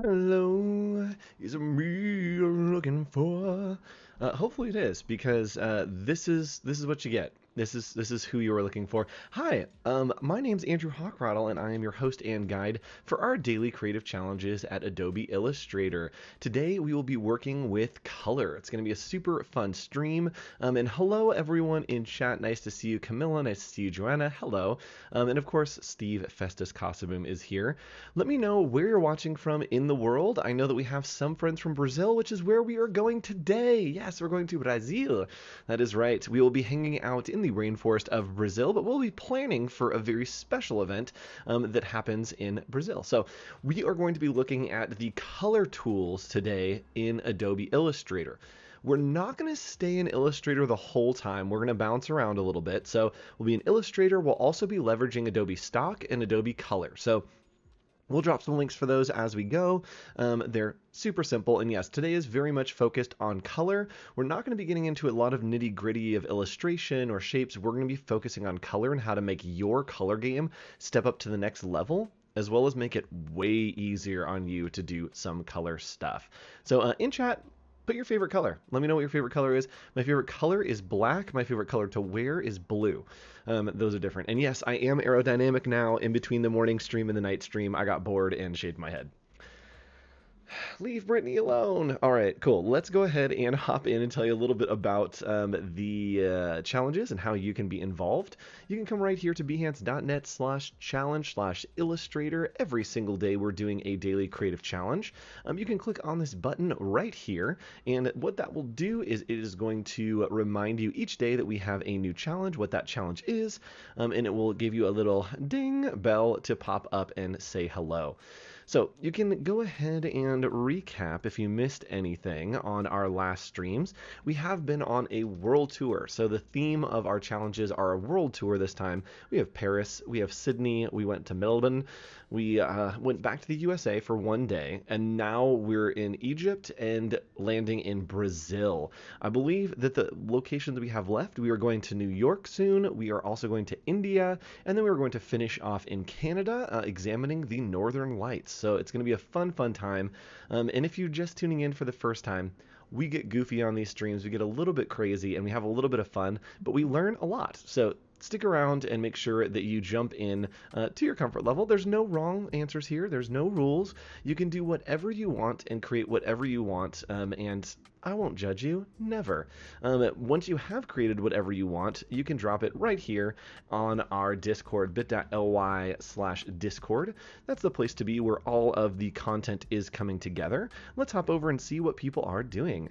Hello, is it me you're looking for? Hopefully it is, because this is what you get. This is who you are looking for. Hi, my name's Andrew Hawkrattle, and I am your host and guide for our daily creative challenges at Adobe Illustrator. Today we will be working with color. It's going to be a super fun stream. And hello everyone in chat. Nice to see you, Camilla. Nice to see you, Joanna. Hello. And of course, Steve Festus Casaboom is here. Let me know where you're watching from in the world. I know that we have some friends from Brazil, which is where we are going today. Yes, we're going to Brazil. That is right. We will be hanging out in the rainforest of Brazil, but we'll be planning for a very special event that happens in Brazil. So we are going to be looking at the color tools today in Adobe Illustrator. We're not going to stay in Illustrator the whole time. We're going to bounce around a little bit. So we'll be in Illustrator. We'll also be leveraging Adobe Stock and Adobe Color. So we'll drop some links for those as we go. They're super simple. And yes, today is very much focused on color. We're not going to be getting into a lot of nitty gritty of illustration or shapes. We're going to be focusing on color and how to make your color game step up to the next level, as well as make it way easier on you to do some color stuff. So in chat, put your favorite color. Let me know what your favorite color is. My favorite color is black. My favorite color to wear is blue. Those are different. And yes, I am aerodynamic now. In between the morning stream and the night stream, I got bored and shaved my head. Leave Brittany alone. All right, cool. Let's go ahead and hop in and tell you a little bit about the challenges and how you can be involved. You can come right here to behance.net/challenge/illustrator. Every single day we're doing a daily creative challenge. You can click on this button right here, and what that will do is it is going to remind you each day that we have a new challenge, what that challenge is, and it will give you a little ding bell to pop up and say hello. So you can go ahead and recap if you missed anything on our last streams. We have been on a world tour. So the theme of our challenges are a world tour this time. We have Paris, we have Sydney, we went to Melbourne, we went back to the USA for one day, and now we're in Egypt and landing in Brazil. I believe that the locations that we have left, we are going to New York soon, we are also going to India, and then we're going to finish off in Canada, examining the Northern Lights. So it's going to be a fun time. And if you're just tuning in for the first time, we get goofy on these streams, we get a little bit crazy, and we have a little bit of fun, but we learn a lot. So stick around and make sure that you jump in to your comfort level. There's no wrong answers here. There's no rules. You can do whatever you want and create whatever you want, and I won't judge you, never. Once you have created whatever you want, you can drop it right here on our Discord, bit.ly/Discord. That's the place to be where all of the content is coming together. Let's hop over and see what people are doing.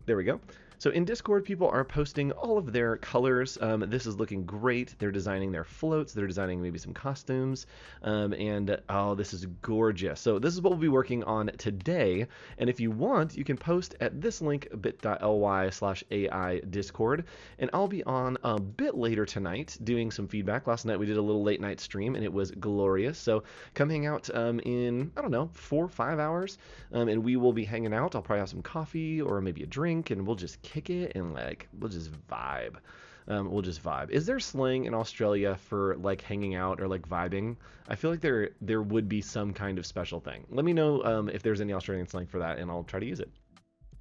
There we go. So in Discord, people are posting all of their colors. This is looking great. They're designing their floats. They're designing maybe some costumes. And oh, this is gorgeous. So this is what we'll be working on today. And if you want, you can post at this link, bit.ly/AI Discord. And I'll be on a bit later tonight doing some feedback. Last night we did a little late night stream and it was glorious. So come hang out in, I don't know, 4 or 5 hours. And we will be hanging out. I'll probably have some coffee or maybe a drink, and we'll just kick it and we'll just vibe. Is there slang in Australia for like hanging out or like vibing? I feel like there would be some kind of special thing. Let me know if there's any Australian slang for that, and I'll try to use it.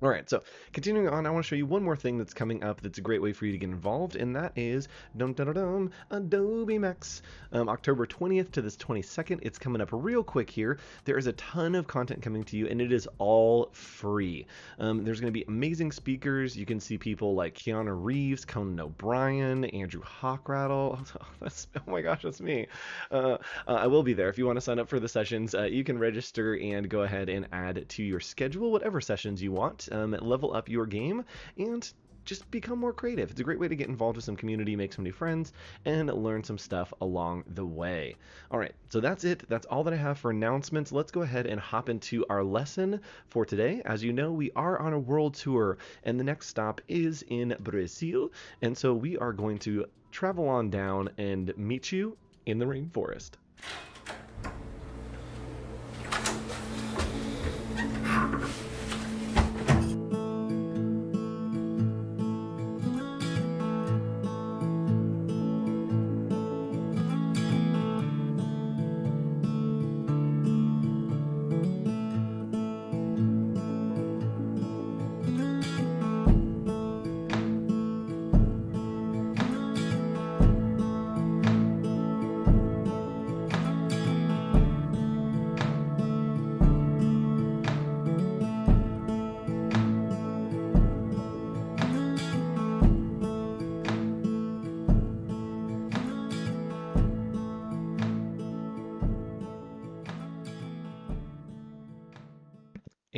All right, so continuing on, I want to show you one more thing that's coming up that's a great way for you to get involved, and that is Adobe Max. October 20th to this 22nd. It's coming up real quick here. There is a ton of content coming to you, and it is all free. There's going to be amazing speakers. You can see people like Keanu Reeves, Conan O'Brien, Andrew Hawkrattle. Oh my gosh, that's me. I will be there. If you want to sign up for the sessions, you can register and go ahead and add to your schedule whatever sessions you want. Level up your game and just become more creative. It's a great way to get involved with some community, make some new friends, and learn some stuff along the way. All right, so that's it. That's all that I have for announcements. Let's go ahead and hop into our lesson for today. As you know, we are on a world tour, and the next stop is in Brazil, and so we are going to travel on down and meet you in the rainforest.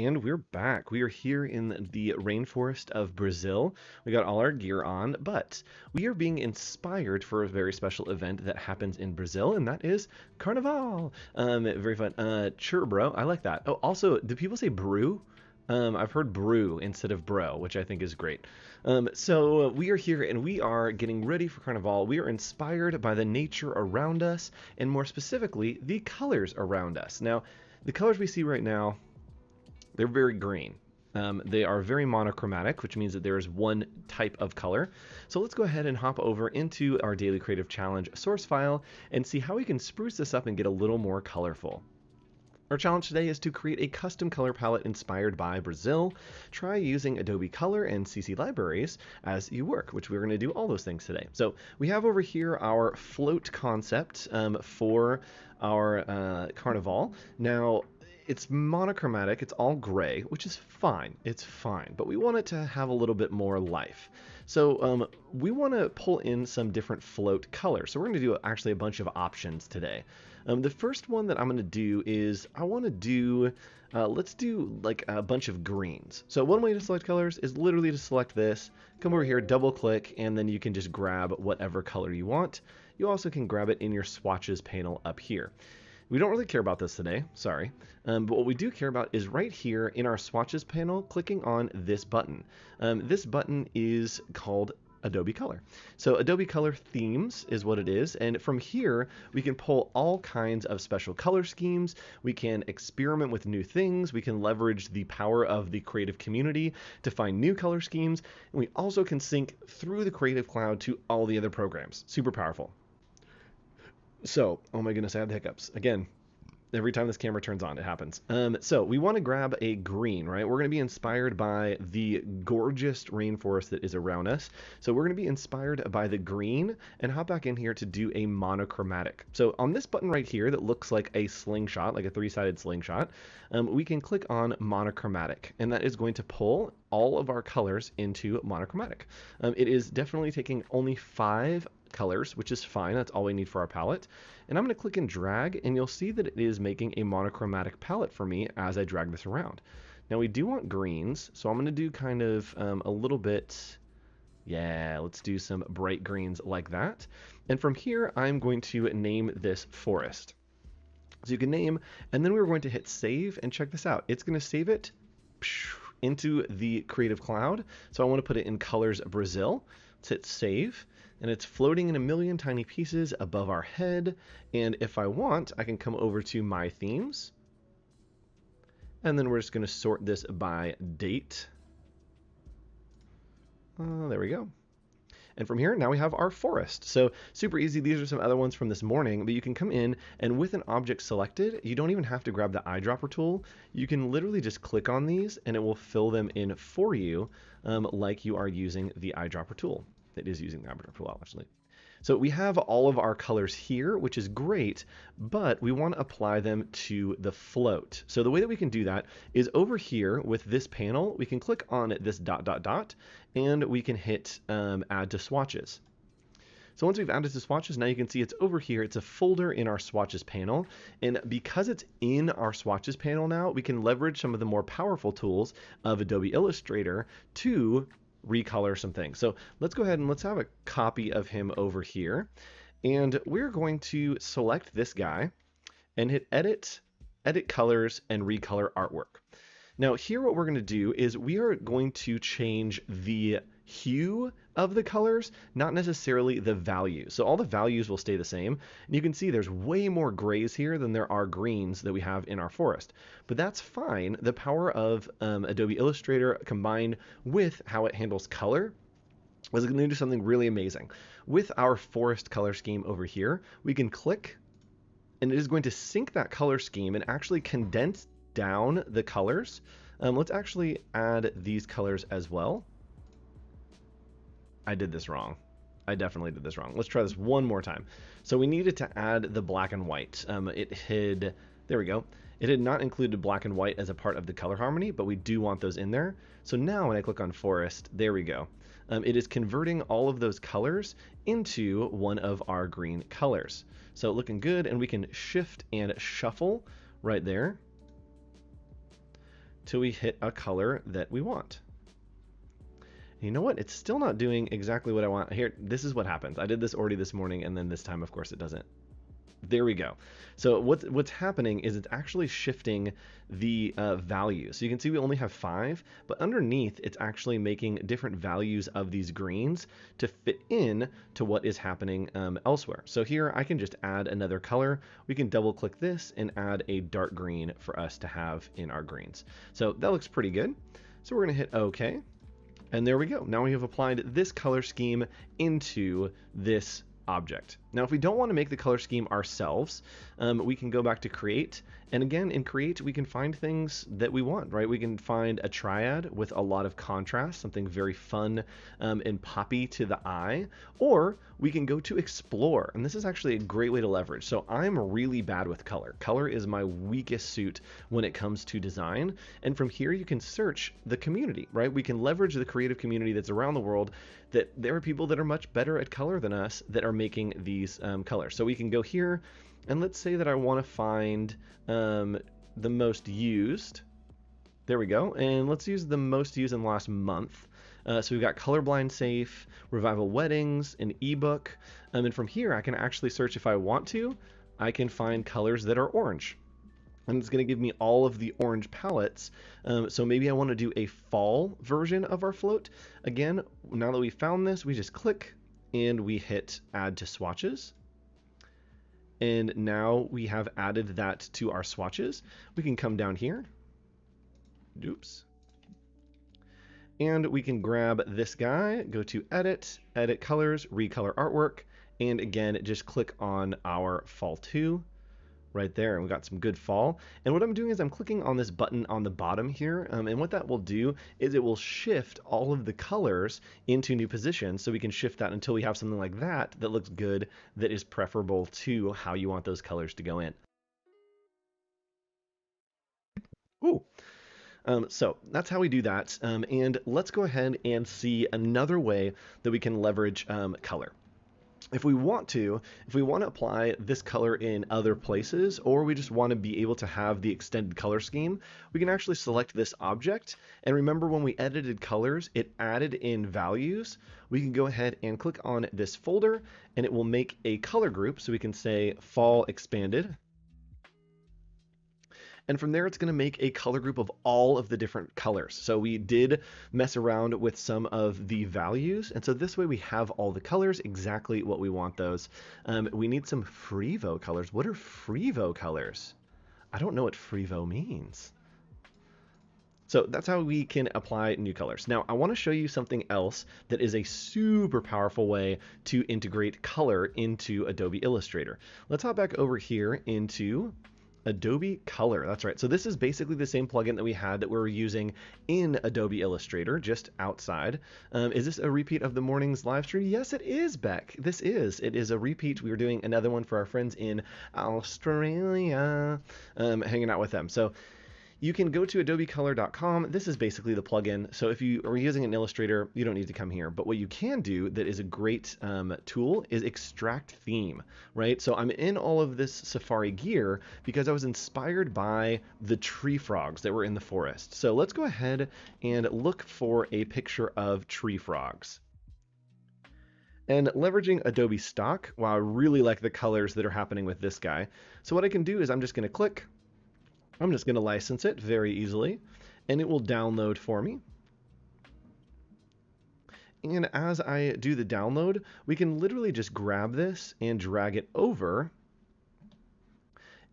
And we're back. We are here in the rainforest of Brazil. We got all our gear on, but we are being inspired for a very special event that happens in Brazil, and that is Carnival. Very fun. Sure, bro. I like that. Oh, also, do people say brew? I've heard brew instead of bro, which I think is great. So we are here and we are getting ready for Carnival. We are inspired by the nature around us, and more specifically, the colors around us. Now, the colors we see right now, they're very green. They are very monochromatic, which means that there is one type of color. So let's go ahead and hop over into our Daily Creative Challenge source file and see how we can spruce this up and get a little more colorful. Our challenge today is to create a custom color palette inspired by Brazil. Try using Adobe Color and CC libraries as you work, which we're going to do all those things today. So we have over here our float concept for our Carnival. Now, it's monochromatic, it's all gray, which is fine, it's fine, but we want it to have a little bit more life. So we want to pull in some different float colors. So we're going to do actually a bunch of options today. The first one that I'm going to do is I want to do, let's do like a bunch of greens. So one way to select colors is literally to select this, come over here, double click, and then you can just grab whatever color you want. You also can grab it in your swatches panel up here. We don't really care about this today, sorry. But what we do care about is right here in our swatches panel, clicking on this button. This button is called Adobe Color. So Adobe Color Themes is what it is, and from here we can pull all kinds of special color schemes, we can experiment with new things, we can leverage the power of the creative community to find new color schemes, and we also can sync through the Creative Cloud to all the other programs. Super powerful. So, oh my goodness, I had the hiccups. Again, every time this camera turns on, it happens. So we want to grab a green, right? We're going to be inspired by the gorgeous rainforest that is around us. So we're going to be inspired by the green and hop back in here to do a monochromatic. So on this button right here that looks like a slingshot, like a three-sided slingshot, we can click on monochromatic, and that is going to pull all of our colors into monochromatic. It is definitely taking only 5 colors, which is fine. That's all we need for our palette. And I'm going to click and drag, and you'll see that it is making a monochromatic palette for me as I drag this around. Now we do want greens, so I'm going to do kind of a little bit, yeah, let's do some bright greens like that. And from here, I'm going to name this forest. So you can name, and then we're going to hit save, and check this out. It's going to save it into the Creative Cloud. So I want to put it in Colors Brazil. Let's hit save. And it's floating in a million tiny pieces above our head. And if I want, I can come over to My Themes. And then we're just going to sort this by date. There we go. And from here, now we have our forest. So super easy. These are some other ones from this morning, but you can come in and with an object selected, you don't even have to grab the eyedropper tool. You can literally just click on these and it will fill them in for you like you are using the eyedropper tool. It is using the eyedropper tool, actually. So we have all of our colors here, which is great, but we want to apply them to the float. So the way that we can do that is over here with this panel, we can click on this dot, dot, dot, and we can hit add to swatches. So once we've added to swatches, now you can see it's over here. It's a folder in our swatches panel. And because it's in our swatches panel now, we can leverage some of the more powerful tools of Adobe Illustrator to recolor some things. So let's go ahead and let's have a copy of him over here. And we're going to select this guy and hit edit, edit colors, and recolor artwork. Now here what we're going to do is we are going to change the hue of the colors, not necessarily the value. So all the values will stay the same. And you can see there's way more grays here than there are greens that we have in our forest. But that's fine. The power of Adobe Illustrator combined with how it handles color is going to do something really amazing. With our forest color scheme over here, we can click and it is going to sync that color scheme and actually condense down the colors. Let's actually add these colors as well. I did this wrong. I definitely did this wrong. Let's try this one more time. So we needed to add the black and white. There we go. It had not included black and white as a part of the color harmony, but we do want those in there. So now when I click on forest, there we go. It is converting all of those colors into one of our green colors. So looking good, and we can shift and shuffle right there till we hit a color that we want. And you know what? It's still not doing exactly what I want. Here, this is what happens. I did this already this morning, and then this time, of course, it doesn't. There we go. So what's happening is it's actually shifting the value. So you can see we only have 5, but underneath it's actually making different values of these greens to fit in to what is happening elsewhere. So here I can just add another color. We can double click this and add a dark green for us to have in our greens. So that looks pretty good. So we're going to hit OK. And there we go. Now we have applied this color scheme into this object. Now, if we don't want to make the color scheme ourselves, we can go back to Create. And again, in Create, we can find things that we want, right? We can find a triad with a lot of contrast, something very fun and poppy to the eye, or we can go to Explore. And this is actually a great way to leverage. So I'm really bad with color. Color is my weakest suit when it comes to design. And from here, you can search the community, right? We can leverage the creative community that's around the world, that there are people that are much better at color than us that are making these colors. So we can go here, and let's say that I want to find the most used. There we go. And let's use the most used in the last month. So we've got Colorblind Safe, Revival Weddings, an ebook. And from here, I can actually search if I want to. I can find colors that are orange. And it's going to give me all of the orange palettes. So maybe I want to do a fall version of our float. Again, now that we found this, we just click and we hit Add to Swatches. And now we have added that to our swatches. We can come down here. Oops. And we can grab this guy, go to Edit, Edit Colors, Recolor Artwork, and again, just click on our Fall 2 right there, and we got some good fall. And what I'm doing is I'm clicking on this button on the bottom here, and what that will do is it will shift all of the colors into new positions, so we can shift that until we have something like that that looks good, that is preferable to how you want those colors to go in. Ooh. So that's how we do that, and let's go ahead and see another way that we can leverage color. If we want to apply this color in other places, or we just want to be able to have the extended color scheme, we can actually select this object. And remember, when we edited colors, it added in values. We can go ahead and click on this folder, and it will make a color group. So we can say Fall Expanded. And from there, it's going to make a color group of all of the different colors. So we did mess around with some of the values. And so this way we have all the colors, exactly what we want those. We need some Freevo colors. What are Freevo colors? I don't know what Freevo means. So that's how we can apply new colors. Now, I want to show you something else that is a super powerful way to integrate color into Adobe Illustrator. Let's hop back over here into Adobe Color. That's right. So this is basically the same plugin that we had that we were using in Adobe Illustrator, just outside. Is this a repeat of the morning's live stream? Yes, it is, Beck. This is. It is a repeat. We were doing another one for our friends in Australia, hanging out with them. So you can go to adobecolor.com. This is basically the plugin. So if you are using an Illustrator, you don't need to come here. But what you can do that is a great tool is extract theme, right? So I'm in all of this Safari gear because I was inspired by the tree frogs that were in the forest. So let's go ahead and look for a picture of tree frogs. And leveraging Adobe Stock, wow, I really like the colors that are happening with this guy. So what I can do is I'm just going to click. I'm just going to license it very easily, and it will download for me. And as I do the download, we can literally just grab this and drag it over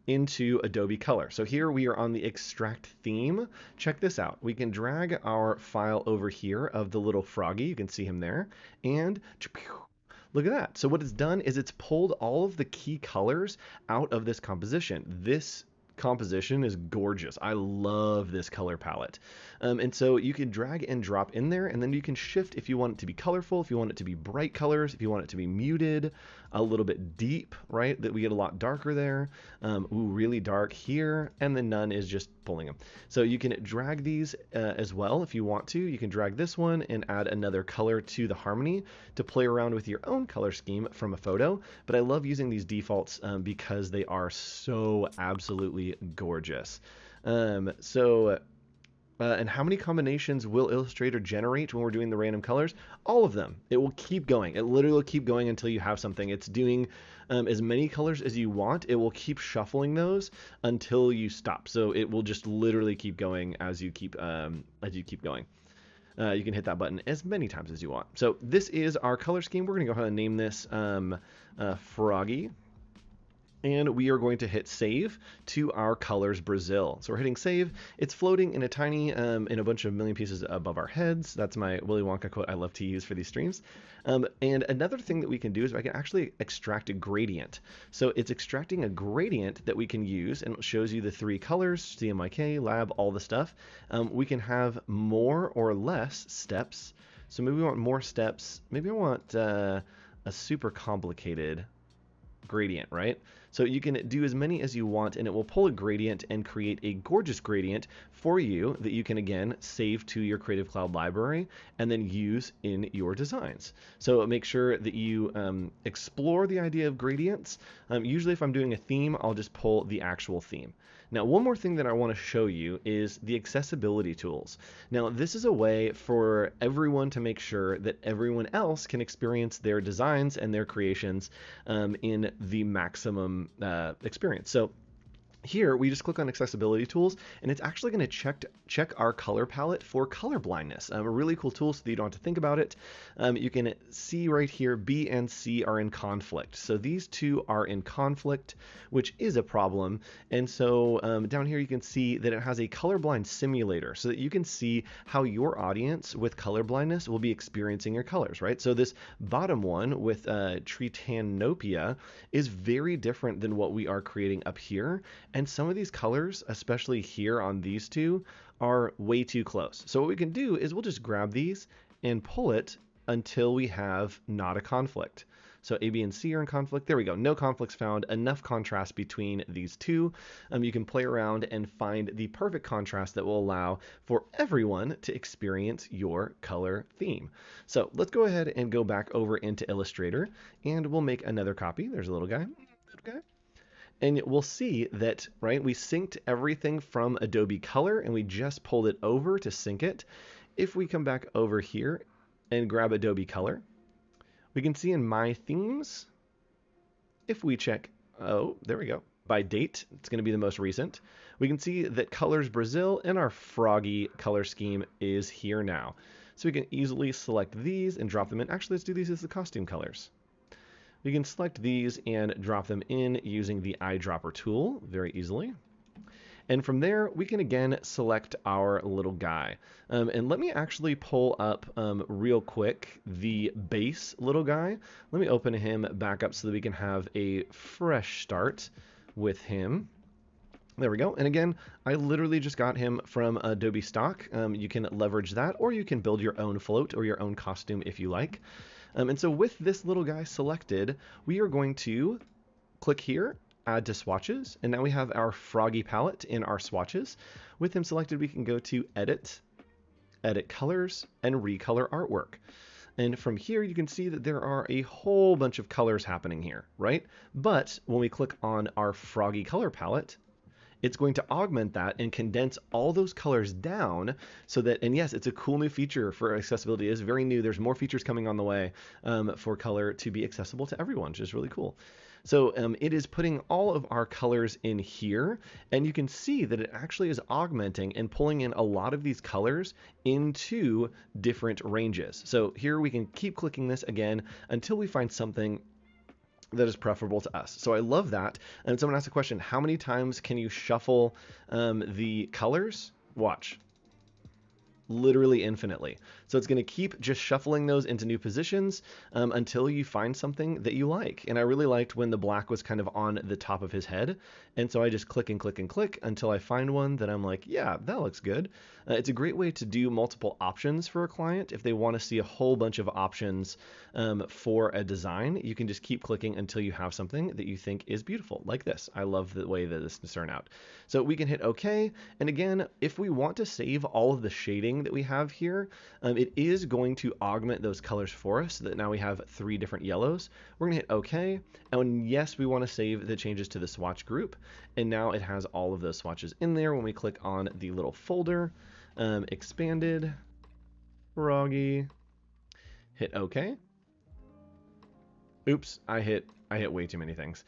into Adobe Color. So here we are on the extract theme. Check this out. We can drag our file over here of the little froggy. You can see him there. And look at that. So what it's done is it's pulled all of the key colors out of this composition. This composition is gorgeous. I love this color palette. And so you can drag and drop in there, and then you can shift if you want it to be colorful, if you want it to be bright colors, if you want it to be muted, a little bit deep, right? That we get a lot darker there. Ooh, really dark here, and then none is just pulling them. So you can drag these as well if you want to. You can drag this one and add another color to the harmony to play around with your own color scheme from a photo. But I love using these defaults because they are so absolutely gorgeous. So And how many combinations will Illustrator generate when we're doing the random colors? All of them. It will keep going. It literally will keep going until you have something. It's doing as many colors as you want. It will keep shuffling those until you stop. So it will just literally keep going as you keep going. You can hit that button as many times as you want. So this is our color scheme. We're going to go ahead and name this Froggy. And we are going to hit save to our colors Brazil. So we're hitting save. It's floating in a tiny, in a bunch of million pieces above our heads. That's my Willy Wonka quote I love to use for these streams. And another thing that we can do is I can actually extract a gradient. So it's extracting a gradient that we can use, and it shows you the 3 colors, CMYK, lab, all the stuff. We can have more or less steps. So maybe we want more steps. Maybe I want a super complicated gradient, right? So you can do as many as you want, and it will pull a gradient and create a gorgeous gradient for you that you can, again, save to your Creative Cloud library and then use in your designs. So make sure that you explore the idea of gradients. Usually if I'm doing a theme, I'll just pull the actual theme. Now, one more thing that I want to show you is the accessibility tools. Now, this is a way for everyone to make sure that everyone else can experience their designs and their creations in the maximum experience. So here, we just click on accessibility tools, and it's actually going to check our color palette for color blindness. A really cool tool so that you don't have to think about it. You can see right here, B and C are in conflict. So these two are in conflict, which is a problem. And so down here, you can see that it has a colorblind simulator so that you can see how your audience with color blindness will be experiencing your colors, right? So this bottom one with Tritanopia is very different than what we are creating up here. And some of these colors, especially here on these two, are way too close. So what we can do is we'll just grab these and pull it until we have not a conflict. So A, B, and C are in conflict. There we go. No conflicts found. Enough contrast between these two. You can play around and find the perfect contrast that will allow for everyone to experience your color theme. So let's go ahead and go back over into Illustrator, and we'll make another copy. There's a little guy. And we'll see that, right, we synced everything from Adobe Color, and we just pulled it over to sync it. If we come back over here and grab Adobe Color, we can see in My Themes, if we check, oh, there we go, by date, it's going to be the most recent, we can see that Colors Brazil and our Froggy color scheme is here now. So we can easily select these and drop them in. Actually, let's do these as the costume colors. We can select these and drop them in using the eyedropper tool very easily. And from there, we can again select our little guy. And let me actually pull up real quick the base little guy. Let me open him back up so that we can have a fresh start with him. There we go. And again, I literally just got him from Adobe Stock. You can leverage that, or you can build your own float or your own costume if you like. And so with this little guy selected, we are going to click here, add to swatches, and now we have our Froggy palette in our swatches. With him selected, we can go to edit, edit colors, and recolor artwork. And from here, you can see that there are a whole bunch of colors happening here, right? But when we click on our Froggy color palette, it's going to augment that and condense all those colors down so that, and yes, it's a cool new feature for accessibility. It's very new. There's more features coming on the way for color to be accessible to everyone, which is really cool. So it is putting all of our colors in here, and you can see that it actually is augmenting and pulling in a lot of these colors into different ranges. So here we can keep clicking this again until we find something that is preferable to us. So I love that. And someone asked a question, how many times can you shuffle the colors? Watch. Literally infinitely. So it's going to keep just shuffling those into new positions until you find something that you like. And I really liked when the black was kind of on the top of his head. And so I just click and click and click until I find one that I'm like, yeah, that looks good. It's a great way to do multiple options for a client. If they want to see a whole bunch of options for a design, you can just keep clicking until you have something that you think is beautiful, like this. I love the way that this turned out. So we can hit OK. And again, if we want to save all of the shading that we have here, it is going to augment those colors for us so that now we have 3 different yellows. We're going to hit OK. And yes, we want to save the changes to the swatch group. And now it has all of those swatches in there when we click on the little folder. Expanded, froggy, hit OK. Oops, I hit way too many things.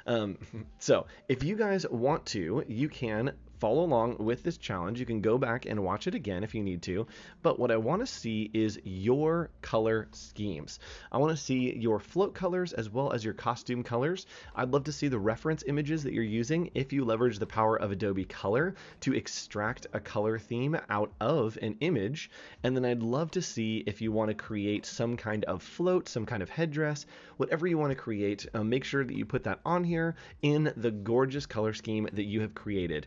Um, so if you guys want to, you can follow along with this challenge. You can go back and watch it again if you need to. But what I want to see is your color schemes. I want to see your float colors as well as your costume colors. I'd love to see the reference images that you're using if you leverage the power of Adobe Color to extract a color theme out of an image. And then I'd love to see if you want to create some kind of float, some kind of headdress, whatever you want to create. Make sure that you put that on here in the gorgeous color scheme that you have created.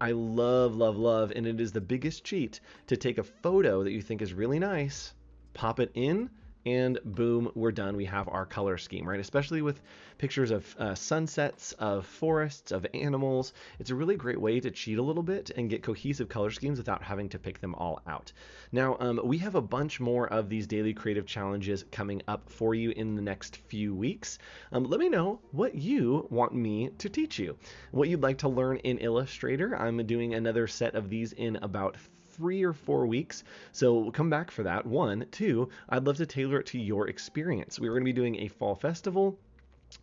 I love, love, love, and it is the biggest cheat to take a photo that you think is really nice, pop it in, and boom, we're done. We have our color scheme, right? Especially with pictures of sunsets, of forests, of animals. It's a really great way to cheat a little bit and get cohesive color schemes without having to pick them all out. Now, we have a bunch more of these daily creative challenges coming up for you in the next few weeks. Let me know what you want me to teach you, what you'd like to learn in Illustrator. I'm doing another set of these in about 3 or 4 weeks. So come back for that. 1, 2, I'd love to tailor it to your experience. We're going to be doing a fall festival.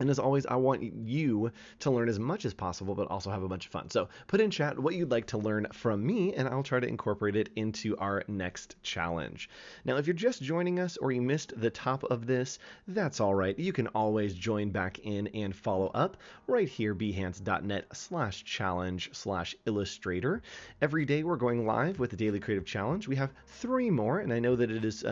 And as always, I want you to learn as much as possible, but also have a bunch of fun. So put in chat what you'd like to learn from me, and I'll try to incorporate it into our next challenge. Now, if you're just joining us or you missed the top of this, that's all right. You can always join back in and follow up right here, behance.net/challenge/illustrator. Every day we're going live with the Daily Creative Challenge. We have 3 more, and I know that it is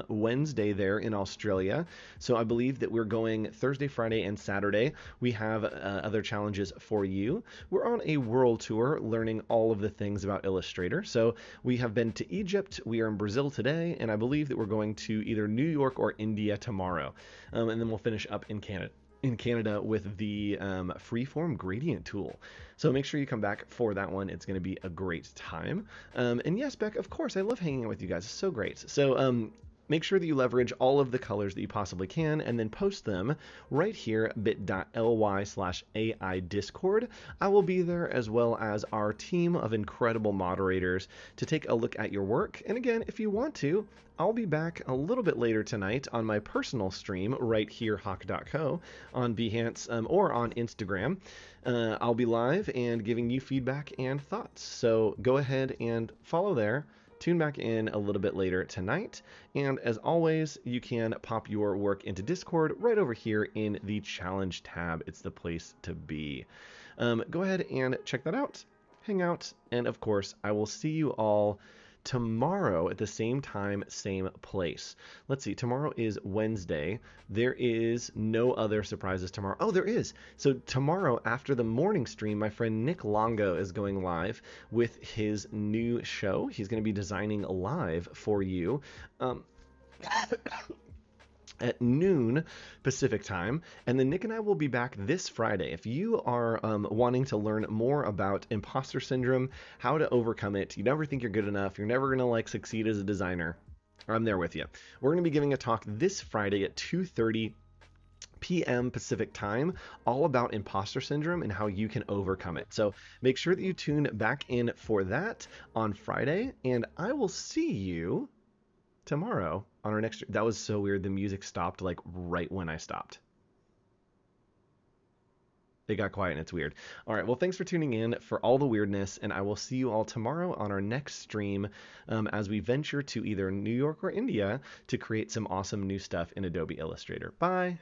Wednesday there in Australia. So I believe that we're going Thursday, Friday, and Saturday. We have other challenges for you. We're on a world tour learning all of the things about Illustrator. So we have been to Egypt, we are in Brazil today, and I believe that we're going to either New York or India tomorrow. And then we'll finish up in Canada with the freeform gradient tool. So make sure you come back for that one. It's going to be a great time. And yes, Beck, of course, I love hanging out with you guys. It's so great. So make sure that you leverage all of the colors that you possibly can and then post them right here, bit.ly/AI Discord. I will be there as well as our team of incredible moderators to take a look at your work. And again, if you want to, I'll be back a little bit later tonight on my personal stream right here, hawk.co, on Behance or on Instagram. I'll be live and giving you feedback and thoughts. So go ahead and follow there. Tune back in a little bit later tonight. And as always, you can pop your work into Discord right over here in the challenge tab. It's the place to be. Go ahead and check that out, hang out, and of course, I will see you all tomorrow at the same time, same place. Let's see, tomorrow is Wednesday. There is no other surprises tomorrow. Oh, there is. So tomorrow after the morning stream, my friend Nick Longo is going live with his new show. He's going to be designing live for you. At noon Pacific time, and then Nick and I will be back this Friday. If you are wanting to learn more about imposter syndrome, how to overcome it, you never think you're good enough, you're never gonna succeed as a designer, I'm there with you. We're gonna be giving a talk this Friday at 2:30 p.m. Pacific time, all about imposter syndrome and how you can overcome it. So make sure that you tune back in for that on Friday, and I will see you tomorrow on our next. That was so weird. The music stopped right when I stopped. It got quiet and it's weird. All right, well, thanks for tuning in for all the weirdness, and I will see you all tomorrow on our next stream as we venture to either New York or India to create some awesome new stuff in Adobe Illustrator. Bye.